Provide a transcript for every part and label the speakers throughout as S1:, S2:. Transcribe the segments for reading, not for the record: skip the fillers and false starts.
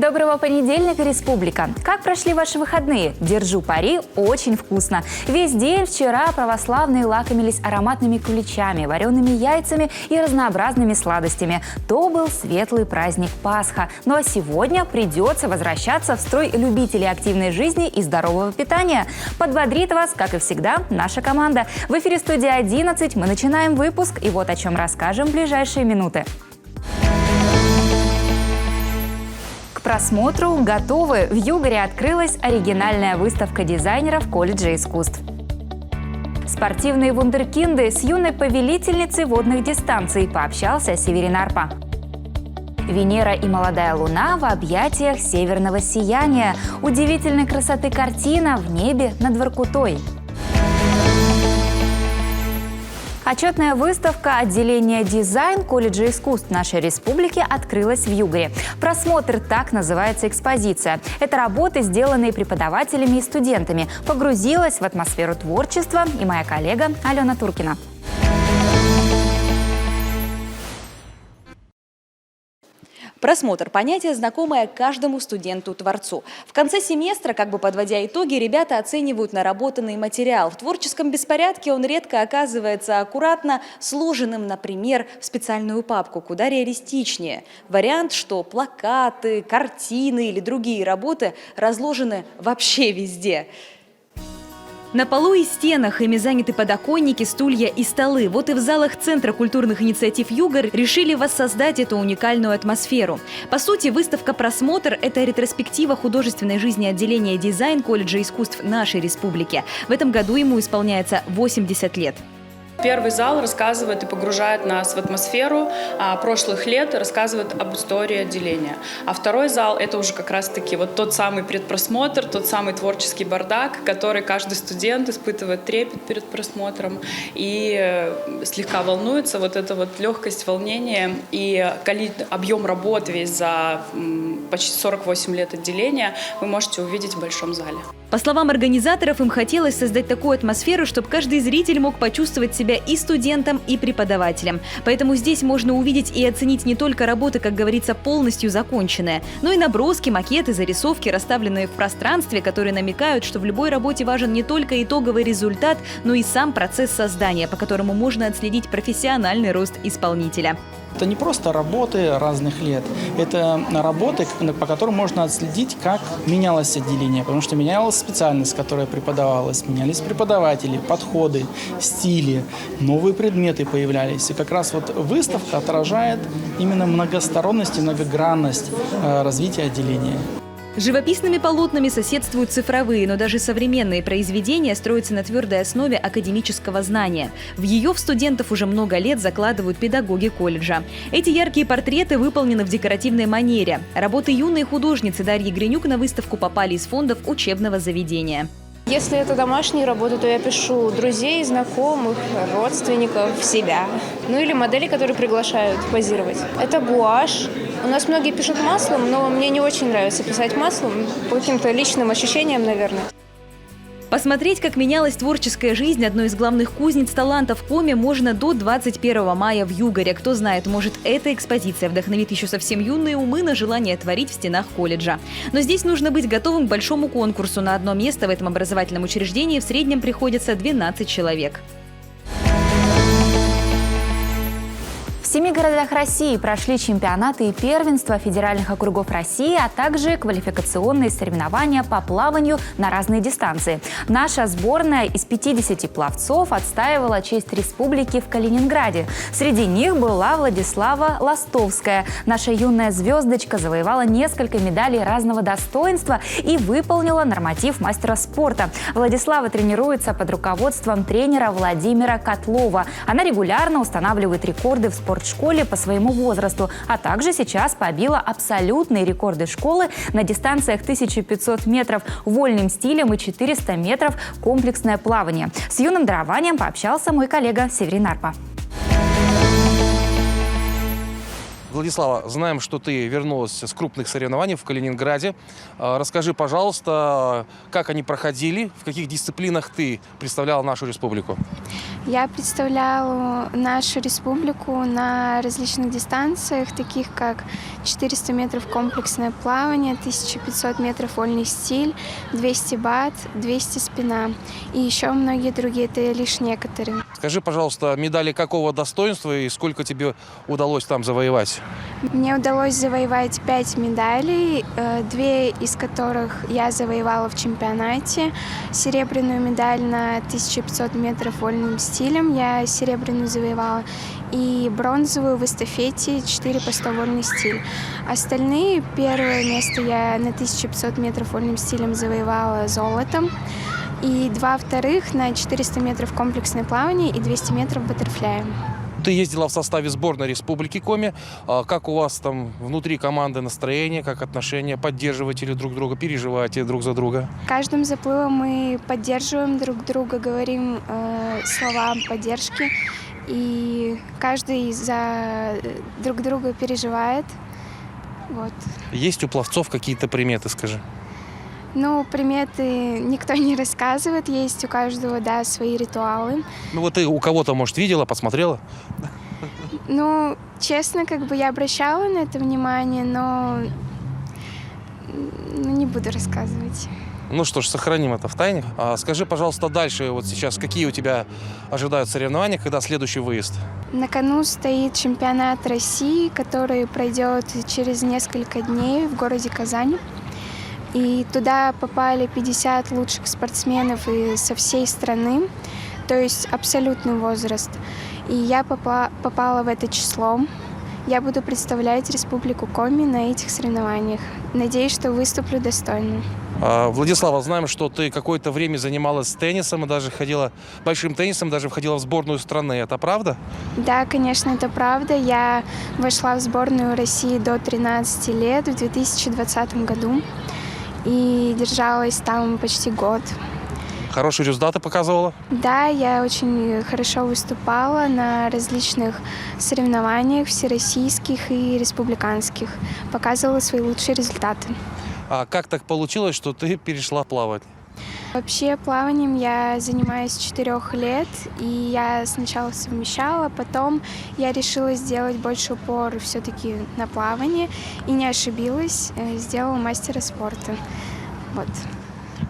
S1: Доброго понедельника, Республика! Как прошли ваши выходные? Держу пари, очень вкусно. Весь день вчера православные лакомились ароматными куличами, вареными яйцами и разнообразными сладостями. То был светлый праздник Пасха. Ну а сегодня придется возвращаться в строй любителей активной жизни и здорового питания. Подбодрит вас, как и всегда, наша команда. В эфире «Студия 11» мы начинаем выпуск, и вот о чем расскажем в ближайшие минуты. К просмотру готовы! В Югоре открылась оригинальная выставка дизайнеров колледжа искусств. Спортивные вундеркинды с юной повелительницей водных дистанций пообщался Северин Арпа. Венера и молодая луна в объятиях северного сияния. Удивительной красоты картина в небе над Воркутой. Отчетная выставка отделения «Дизайн» колледжа искусств нашей республики открылась в Югоре. «Просмотр» — так называется экспозиция. Это работы, сделанные преподавателями и студентами. Погрузилась в атмосферу творчества и моя коллега Алена Туркина.
S2: Просмотр – понятие, знакомое каждому студенту-творцу. В конце семестра, как бы подводя итоги, ребята оценивают наработанный материал. В творческом беспорядке он редко оказывается аккуратно сложенным, например, в специальную папку, куда реалистичнее. Вариант, что плакаты, картины или другие работы разложены вообще везде. На полу и стенах ими заняты подоконники, стулья и столы. Вот и в залах Центра культурных инициатив «Югор» решили воссоздать эту уникальную атмосферу. По сути, выставка «Просмотр» – это ретроспектива художественной жизни отделения «Дизайн» колледжа искусств нашей республики. В этом году ему исполняется 80 лет.
S3: Первый зал рассказывает и погружает нас в атмосферу прошлых лет, рассказывает об истории отделения. А второй зал – это уже как раз-таки вот тот самый предпросмотр, тот самый творческий бардак, который каждый студент испытывает трепет перед просмотром и слегка волнуется. Вот эта вот легкость, волнение и объем работ весь за почти 48 лет отделения вы можете увидеть в большом зале.
S2: По словам организаторов, им хотелось создать такую атмосферу, чтобы каждый зритель мог почувствовать себя и студентом, и преподавателем. Поэтому здесь можно увидеть и оценить не только работы, как говорится, полностью законченные, но и наброски, макеты, зарисовки, расставленные в пространстве, которые намекают, что в любой работе важен не только итоговый результат, но и сам процесс создания, по которому можно отследить профессиональный рост исполнителя.
S4: Это не просто работы разных лет, это работы, по которым можно отследить, как менялось отделение, потому что менялась специальность, которая преподавалась, менялись преподаватели, подходы, стили, новые предметы появлялись. И как раз вот выставка отражает именно многосторонность и многогранность развития отделения.
S2: Живописными полотнами соседствуют цифровые, но даже современные произведения строятся на твердой основе академического знания. В ее студентов уже много лет закладывают педагоги колледжа. Эти яркие портреты выполнены в декоративной манере. Работы юной художницы Дарьи Гринюк на выставку попали из фондов учебного заведения.
S5: Если это домашние работы, то я пишу друзей, знакомых, родственников, себя. Ну или модели, которые приглашают позировать. Это гуашь. У нас многие пишут маслом, но мне не очень нравится писать маслом. По каким-то личным ощущениям, наверное.
S2: Посмотреть, как менялась творческая жизнь одной из главных кузниц талантов Коми, можно до 21 мая в Югоре. Кто знает, может, эта экспозиция вдохновит еще совсем юные умы на желание творить в стенах колледжа. Но здесь нужно быть готовым к большому конкурсу. На одно место в этом образовательном учреждении в среднем приходится 12 человек.
S1: В 7 городах России прошли чемпионаты и первенства федеральных округов России, а также квалификационные соревнования по плаванию на разные дистанции. Наша сборная из 50 пловцов отстаивала честь республики в Калининграде. Среди них была Владислава Ластовская. Наша юная звездочка завоевала несколько медалей разного достоинства и выполнила норматив мастера спорта. Владислава тренируется под руководством тренера Владимира Котлова. Она регулярно устанавливает рекорды в спортшколе по своему возрасту, а также сейчас побила абсолютные рекорды школы на дистанциях 1500 метров вольным стилем и 400 метров комплексное плавание. С юным дарованием пообщался мой коллега Северин Арпа.
S6: Владислава, знаем, что ты вернулась с крупных соревнований в Калининграде. Расскажи, пожалуйста, как они проходили, в каких дисциплинах ты представляла нашу республику?
S7: Я представляла нашу республику на различных дистанциях, таких как 400 метров комплексное плавание, 1500 метров вольный стиль, 200 бат, 200 спина и еще многие другие, это лишь некоторые.
S6: Скажи, пожалуйста, медали какого достоинства и сколько тебе удалось там завоевать?
S7: Мне удалось завоевать 5 медалей, 2 из которых я завоевала в чемпионате. Серебряную медаль на 1500 метров вольным стилем я серебряную завоевала. И бронзовую в эстафете 4 по 100 вольный стиль. Остальные, первое место я на 1500 метров вольным стилем завоевала золотом. И 2 вторых на 400 метров комплексное плавание и 200 метров баттерфляем.
S6: Ты ездила в составе сборной Республики Коми. Как у вас там внутри команды настроение, как отношения? Поддерживаете ли друг друга, переживаете друг за друга?
S7: Каждым заплывом мы поддерживаем друг друга, говорим слова поддержки. И каждый за друг друга переживает. Вот.
S6: Есть у пловцов какие-то приметы, скажи?
S7: Ну, приметы никто не рассказывает, есть у каждого, да, свои ритуалы.
S6: Ну вот ты у кого-то, может, видела, посмотрела?
S7: Ну, честно, как бы я обращала на это внимание, но не буду рассказывать.
S6: Ну что ж, сохраним это в тайне. Скажи, пожалуйста, дальше, вот сейчас, какие у тебя ожидают соревнования, когда следующий выезд?
S7: На кону стоит чемпионат России, который пройдет через несколько дней в городе Казань. И туда попали 50 лучших спортсменов со всей страны, то есть абсолютный возраст. И я попала в это число. Я буду представлять Республику Коми на этих соревнованиях. Надеюсь, что выступлю достойно.
S6: Владислава, знаем, что ты какое-то время занималась теннисом и даже ходила большим теннисом, даже входила в сборную страны. Это правда?
S7: Да, конечно, это правда. Я вошла в сборную России до 13 лет в 2020 году и держалась там почти год.
S6: Хорошие результаты показывала?
S7: Да, я очень хорошо выступала на различных соревнованиях, всероссийских и республиканских. Показывала свои лучшие результаты.
S6: А как так получилось, что ты перешла плавать?
S7: Вообще плаванием я занимаюсь с 4 лет, и я сначала совмещала, потом я решила сделать больше упор все-таки на плавание и не ошибилась, сделала мастера спорта. Вот.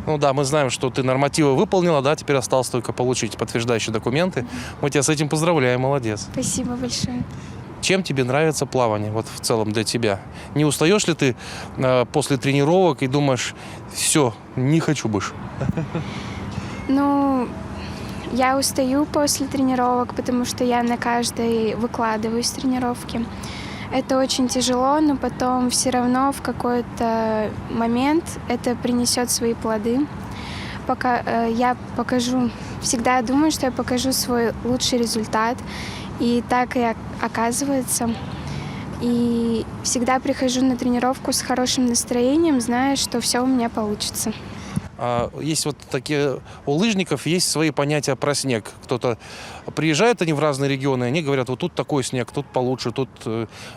S6: Ну да, мы знаем, что ты нормативы выполнила, да, теперь осталось только получить подтверждающие документы. Мы тебя с этим поздравляем, молодец.
S7: Спасибо большое.
S6: Чем тебе нравится плавание, вот в целом для тебя? Не устаешь ли ты после тренировок и думаешь, все, не хочу больше?
S7: Ну, я устаю после тренировок, потому что я на каждой выкладываюсь тренировки. Это очень тяжело, но потом все равно в какой-то момент это принесет свои плоды. Пока я покажу, всегда думаю, что я покажу свой лучший результат. И так и оказывается. И всегда прихожу на тренировку с хорошим настроением, зная, что все у меня получится.
S6: Есть вот такие, у лыжников есть свои понятия про снег. Кто-то приезжает, они в разные регионы, они говорят, вот тут такой снег, тут получше, тут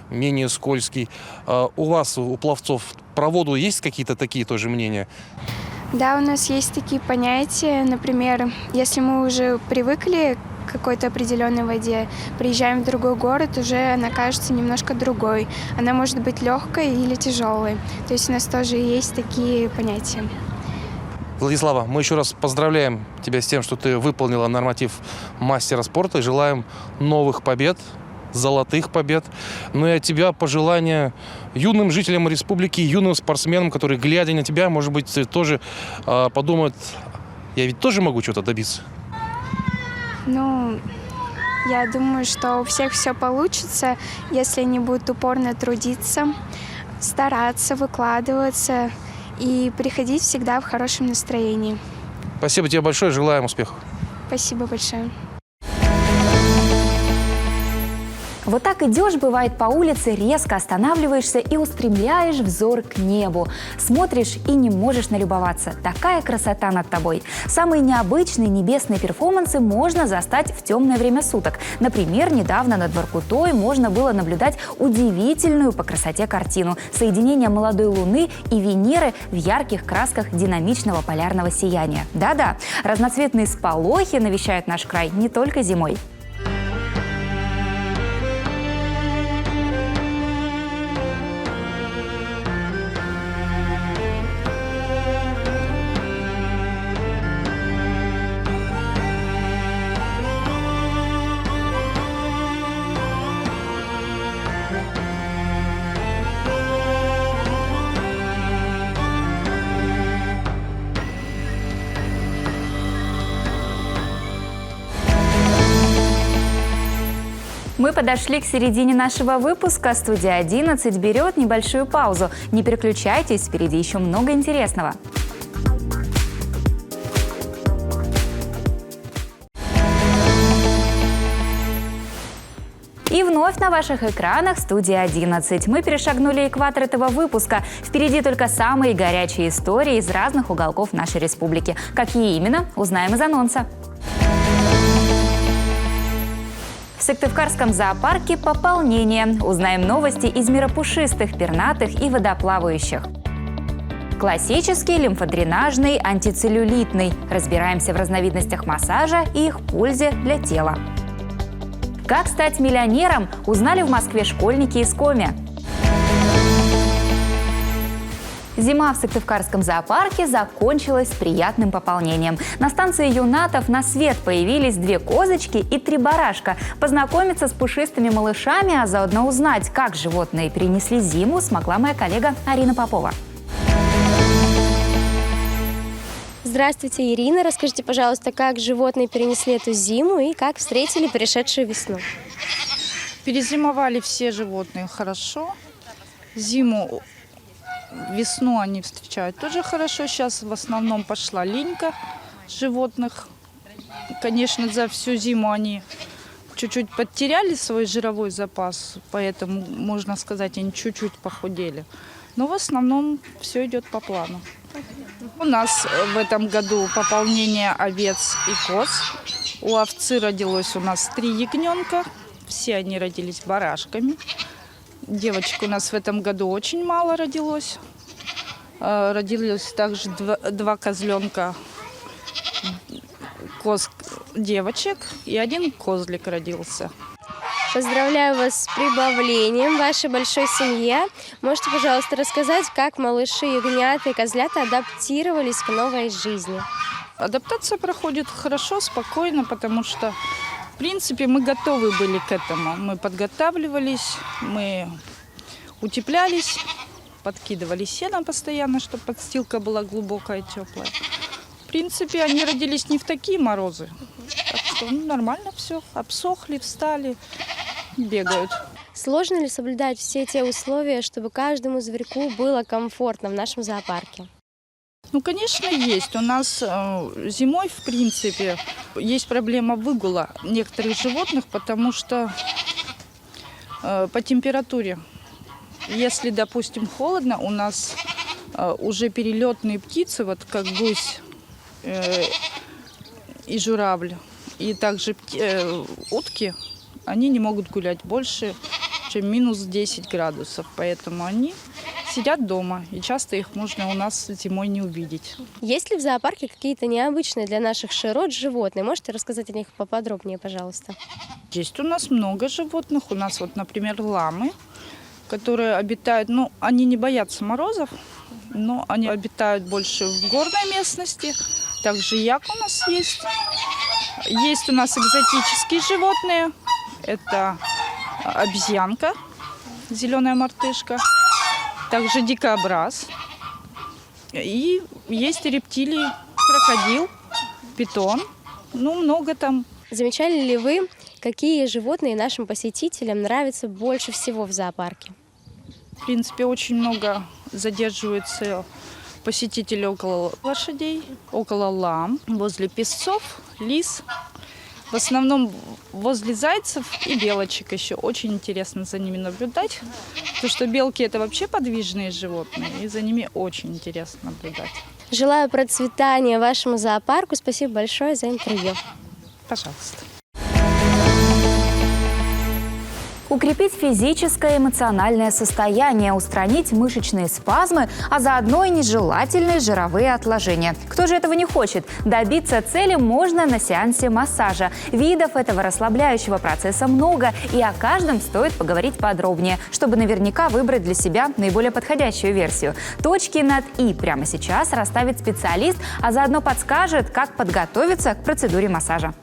S6: менее скользкий. У вас, у пловцов, про воду есть какие-то такие тоже мнения?
S7: Да, у нас есть такие понятия. Например, если мы уже привыкли к какой-то определенной воде, приезжаем в другой город, уже она кажется немножко другой. Она может быть легкой или тяжелой. То есть у нас тоже есть такие понятия.
S6: Владислава, мы еще раз поздравляем тебя с тем, что ты выполнила норматив мастера спорта, и желаем новых побед, золотых побед. Ну и от тебя пожелания юным жителям республики, юным спортсменам, которые, глядя на тебя, может быть, тоже подумают, я ведь тоже могу чего-то добиться.
S7: Ну, я думаю, что у всех все получится, если они будут упорно трудиться, стараться, выкладываться и приходить всегда в хорошем настроении.
S6: Спасибо тебе большое, желаем успехов.
S7: Спасибо большое.
S1: Вот так идешь, бывает, по улице, резко останавливаешься и устремляешь взор к небу. Смотришь и не можешь налюбоваться. Такая красота над тобой. Самые необычные небесные перформансы можно застать в темное время суток. Например, недавно над Воркутой можно было наблюдать удивительную по красоте картину – соединение молодой Луны и Венеры в ярких красках динамичного полярного сияния. Да-да, разноцветные сполохи навещают наш край не только зимой. Мы подошли к середине нашего выпуска. Студия 11 берет небольшую паузу. Не переключайтесь, впереди еще много интересного. И вновь на ваших экранах студия 11. Мы перешагнули экватор этого выпуска. Впереди только самые горячие истории из разных уголков нашей республики. Какие именно, узнаем из анонса. В Сыктывкарском зоопарке пополнение. Узнаем новости из мира пушистых, пернатых и водоплавающих. Классический, лимфодренажный, антицеллюлитный. Разбираемся в разновидностях массажа и их пользе для тела. Как стать миллионером, узнали в Москве школьники из Коми. Зима в Сыктывкарском зоопарке закончилась приятным пополнением. На станции юнатов на свет появились 2 козочки и 3 барашка. Познакомиться с пушистыми малышами, а заодно узнать, как животные перенесли зиму, смогла моя коллега Арина Попова.
S8: Здравствуйте, Ирина. Расскажите, пожалуйста, как животные перенесли эту зиму и как встретили пришедшую весну?
S9: Перезимовали все животные хорошо. Весну они встречают тоже хорошо. Сейчас в основном пошла линька животных. Конечно, за всю зиму они чуть-чуть потеряли свой жировой запас, поэтому, можно сказать, они чуть-чуть похудели. Но в основном все идет по плану. У нас в этом году пополнение овец и коз. У овцы родилось у нас 3 ягненка. Все они родились барашками. Девочек у нас в этом году очень мало родилось. Родилось также 2 козленка девочек и 1 козлик родился.
S8: Поздравляю вас с прибавлением вашей большой семье. Можете, пожалуйста, рассказать, как малыши, ягнята и козлята адаптировались к новой жизни?
S9: Адаптация проходит хорошо, спокойно, потому что, в принципе, мы готовы были к этому. Мы подготавливались, мы утеплялись, подкидывали сено постоянно, чтобы подстилка была глубокая, теплая. В принципе, они родились не в такие морозы. Так что нормально все. Обсохли, встали, бегают.
S8: Сложно ли соблюдать все те условия, чтобы каждому зверьку было комфортно в нашем зоопарке?
S9: Ну, конечно, есть. У нас зимой, в принципе, есть проблема выгула некоторых животных, потому что по температуре. Если, допустим, холодно, у нас уже перелетные птицы, вот как гусь и журавль, и также утки, они не могут гулять больше, чем минус 10 градусов. Поэтому они сидят дома, и часто их можно у нас зимой не увидеть.
S8: Есть ли в зоопарке какие-то необычные для наших широт животные? Можете рассказать о них поподробнее, пожалуйста?
S9: Есть у нас много животных. У нас, вот, например, ламы, которые обитают, ну, они не боятся морозов, но они обитают больше в горной местности. Также як у нас есть. Есть у нас экзотические животные. Это обезьянка, зеленая мартышка. Также дикобраз. И есть рептилии, крокодил, питон. Ну, много там.
S8: Замечали ли вы, какие животные нашим посетителям нравятся больше всего в зоопарке?
S9: В принципе, очень много задерживается посетителей около лошадей, около лам, возле песцов, лис. В основном возле зайцев и белочек еще. Очень интересно за ними наблюдать. Потому что белки – это вообще подвижные животные, и за ними очень интересно наблюдать.
S8: Желаю процветания вашему зоопарку. Спасибо большое за интервью.
S9: Пожалуйста.
S1: Укрепить физическое и эмоциональное состояние, устранить мышечные спазмы, а заодно и нежелательные жировые отложения. Кто же этого не хочет? Добиться цели можно на сеансе массажа. Видов этого расслабляющего процесса много, и о каждом стоит поговорить подробнее, чтобы наверняка выбрать для себя наиболее подходящую версию. Точки над «и» прямо сейчас расставит специалист, а заодно подскажет, как подготовиться к процедуре массажа.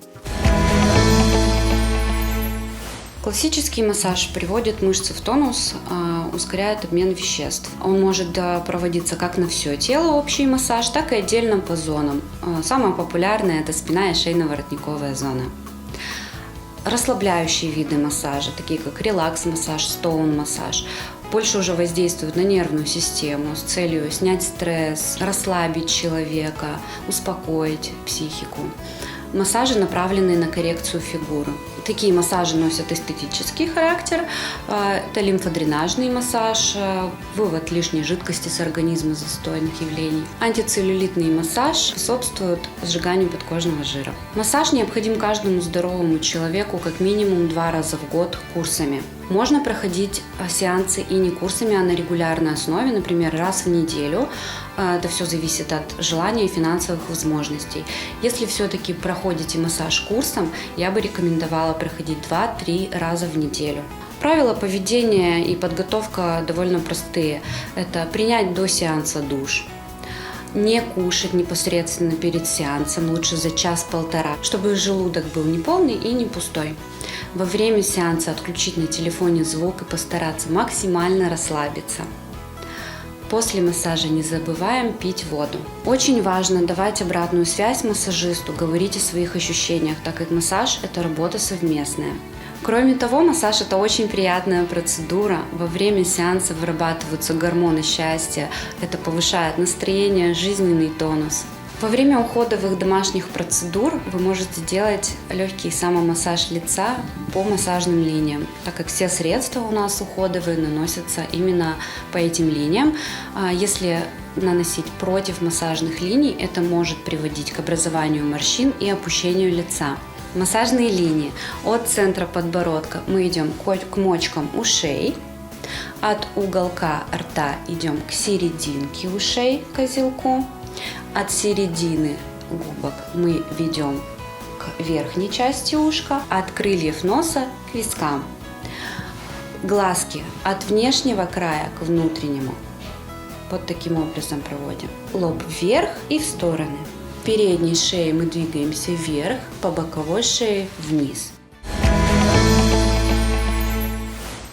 S10: Классический массаж приводит мышцы в тонус, ускоряет обмен веществ. Он может проводиться как на все тело, общий массаж, так и отдельно по зонам. Самое популярное – это спина и шейно-воротниковая зона. Расслабляющие виды массажа, такие как релакс-массаж, стоун-массаж, больше уже воздействуют на нервную систему с целью снять стресс, расслабить человека, успокоить психику. Массажи, направленные на коррекцию фигуры. Такие массажи носят эстетический характер. Это лимфодренажный массаж, вывод лишней жидкости с организма застойных явлений. Антицеллюлитный массаж способствует сжиганию подкожного жира. Массаж необходим каждому здоровому человеку как минимум 2 раза в год курсами. Можно проходить сеансы и не курсами, а на регулярной основе, например, раз в неделю. Это все зависит от желания и финансовых возможностей. Если все-таки проходите массаж курсом, я бы рекомендовала проходить 2-3 раза в неделю. Правила поведения и подготовка довольно простые. Это принять до сеанса душ. Не кушать непосредственно перед сеансом, лучше за час-полтора, чтобы желудок был не полный и не пустой. Во время сеанса отключить на телефоне звук и постараться максимально расслабиться. После массажа не забываем пить воду. Очень важно давать обратную связь массажисту, говорить о своих ощущениях, так как массаж – это работа совместная. Кроме того, массаж – это очень приятная процедура. Во время сеанса вырабатываются гормоны счастья. Это повышает настроение, жизненный тонус. Во время уходовых домашних процедур вы можете делать легкий самомассаж лица по массажным линиям, так как все средства у нас уходовые наносятся именно по этим линиям. Если наносить против массажных линий, это может приводить к образованию морщин и опущению лица. Массажные линии от центра подбородка мы идем к мочкам ушей, от уголка рта идем к серединке ушей, к козелку. От середины губок мы ведем к верхней части ушка, от крыльев носа к вискам. Глазки от внешнего края к внутреннему. Вот таким образом проводим. Лоб вверх и в стороны. Передней шеей мы двигаемся вверх, по боковой шее вниз.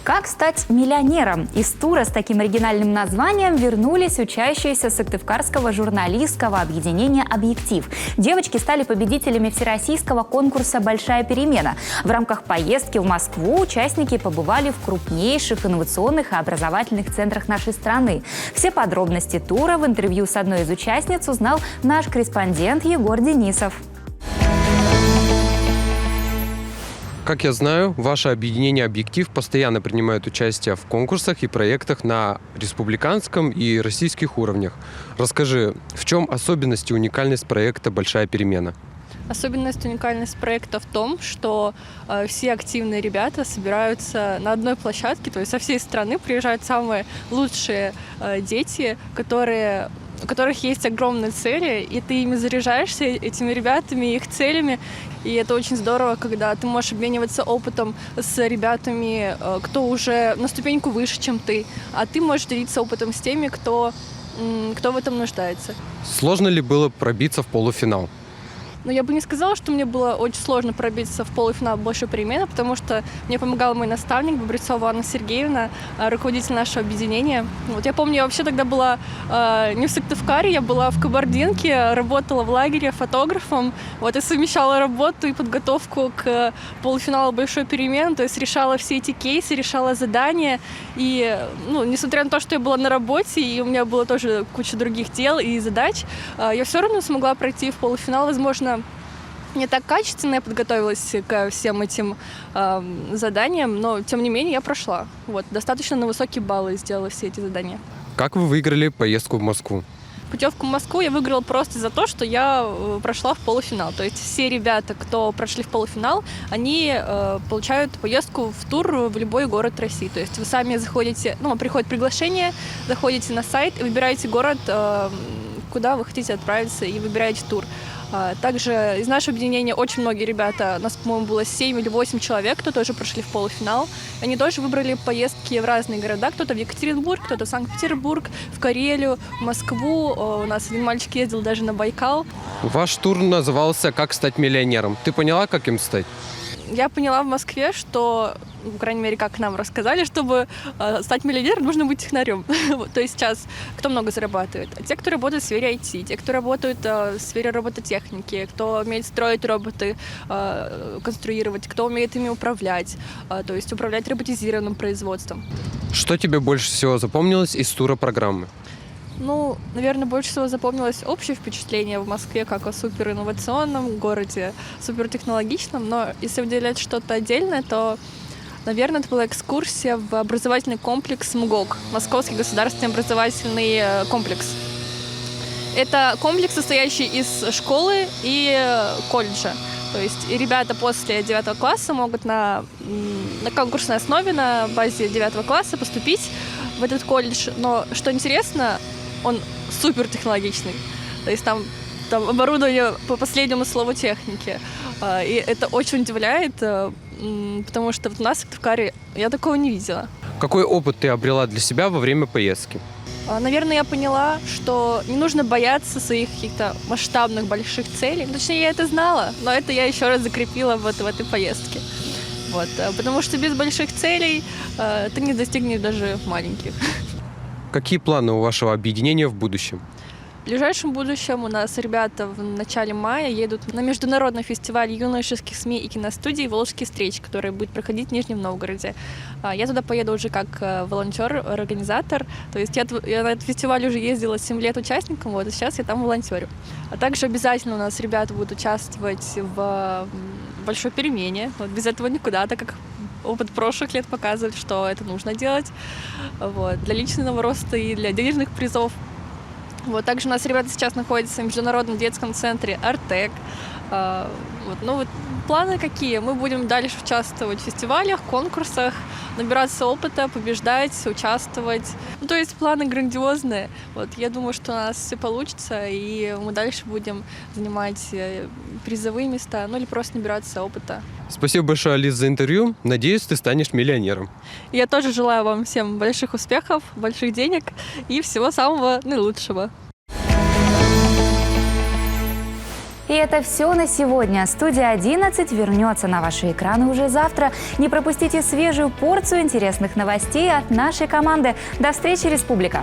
S1: Как стать миллионером? Из тура с таким оригинальным названием вернулись учащиеся Сыктывкарского журналистского объединения «Объектив». Девочки стали победителями всероссийского конкурса «Большая перемена». В рамках поездки в Москву участники побывали в крупнейших инновационных и образовательных центрах нашей страны. Все подробности тура в интервью с одной из участниц узнал наш корреспондент Егор Денисов.
S11: Как я знаю, ваше объединение «Объектив» постоянно принимает участие в конкурсах и проектах на республиканском и российских уровнях. Расскажи, в чем особенность и уникальность проекта «Большая перемена»?
S12: Особенность, уникальность проекта в том, что все активные ребята собираются на одной площадке, то есть со всей страны приезжают самые лучшие дети, у которых есть огромные цели, и ты ими заряжаешься, этими ребятами, их целями. И это очень здорово, когда ты можешь обмениваться опытом с ребятами, кто уже на ступеньку выше, чем ты, а ты можешь делиться опытом с теми, кто в этом нуждается.
S11: Сложно ли было пробиться в полуфинал?
S12: Но я бы не сказала, что мне было очень сложно пробиться в полуфинал «Большой перемены», потому что мне помогал мой наставник Бобрецова Анна Сергеевна, руководитель нашего объединения. Вот я помню, я вообще тогда была не в Сыктывкаре, я была в Кабардинке, работала в лагере фотографом. Вот, и совмещала работу и подготовку к полуфиналу «Большой перемены», то есть решала все эти кейсы, решала задания. И, несмотря на то, что я была на работе, и у меня было тоже куча других дел и задач, я все равно смогла пройти в полуфинал, возможно, не так качественно я подготовилась ко всем этим заданиям, но тем не менее я прошла. Вот, достаточно на высокие баллы сделала все эти задания.
S11: Как вы выиграли поездку в Москву?
S12: Путевку в Москву я выиграла просто за то, что я прошла в полуфинал. То есть все ребята, кто прошли в полуфинал, они получают поездку в тур в любой город России. То есть вы сами заходите, приходит приглашение, заходите на сайт и выбираете город, куда вы хотите отправиться, и выбираете тур. Также из нашего объединения очень многие ребята, у нас, по-моему, было 7 или 8 человек, кто тоже прошли в полуфинал. Они тоже выбрали поездки в разные города. Кто-то в Екатеринбург, кто-то в Санкт-Петербург, в Карелию, в Москву. У нас один мальчик ездил даже на Байкал.
S11: Ваш тур назывался «Как стать миллионером». Ты поняла, как им стать?
S12: Я поняла в Москве, что, по крайней мере, как нам рассказали, чтобы стать миллионером, нужно быть технарем. То есть сейчас кто много зарабатывает? Те, кто работает в сфере IT, те, кто работает в сфере робототехники, кто умеет строить роботы, конструировать, кто умеет ими управлять, то есть управлять роботизированным производством.
S11: Что тебе больше всего запомнилось из тура программы?
S12: Наверное, больше всего запомнилось общее впечатление в Москве как о суперинновационном городе, супертехнологичном, но если выделять что-то отдельное, то, наверное, это была экскурсия в образовательный комплекс МГОК, Московский государственный образовательный комплекс. Это комплекс, состоящий из школы и колледжа. То есть и ребята после 9 класса могут на конкурсной основе на базе 9 класса поступить в этот колледж. Но что интересно, он супер технологичный. То есть там оборудование по последнему слову техники. И это очень удивляет, потому что у нас в Сыктывкаре я такого не видела.
S11: Какой опыт ты обрела для себя во время поездки?
S12: Наверное, я поняла, что не нужно бояться своих каких-то масштабных больших целей. Точнее, я это знала, но это я еще раз закрепила в этой поездке. Вот. Потому что без больших целей ты не достигнешь даже маленьких.
S11: Какие планы у вашего объединения в будущем?
S12: В ближайшем будущем у нас ребята в начале мая едут на международный фестиваль юношеских СМИ и киностудий «Волжские встречи», который будет проходить в Нижнем Новгороде. Я туда поеду уже как волонтер, организатор. То есть я на этот фестиваль уже ездила 7 лет участником, и сейчас я там волонтерю. А также обязательно у нас ребята будут участвовать в большой перемене. Без этого никуда, так как опыт прошлых лет показывает, что это нужно делать для личного роста и для денежных призов. Также у нас ребята сейчас находятся в международном детском центре «Артек». Планы какие? Мы будем дальше участвовать в фестивалях, конкурсах, набираться опыта, побеждать, участвовать. То есть планы грандиозные. Я думаю, что у нас все получится, и мы дальше будем занимать призовые места, или просто набираться опыта.
S11: Спасибо большое, Алис, за интервью. Надеюсь, ты станешь миллионером.
S12: Я тоже желаю вам всем больших успехов, больших денег и всего самого наилучшего.
S1: И это все на сегодня. Студия 11 вернется на ваши экраны уже завтра. Не пропустите свежую порцию интересных новостей от нашей команды. До встречи, Республика!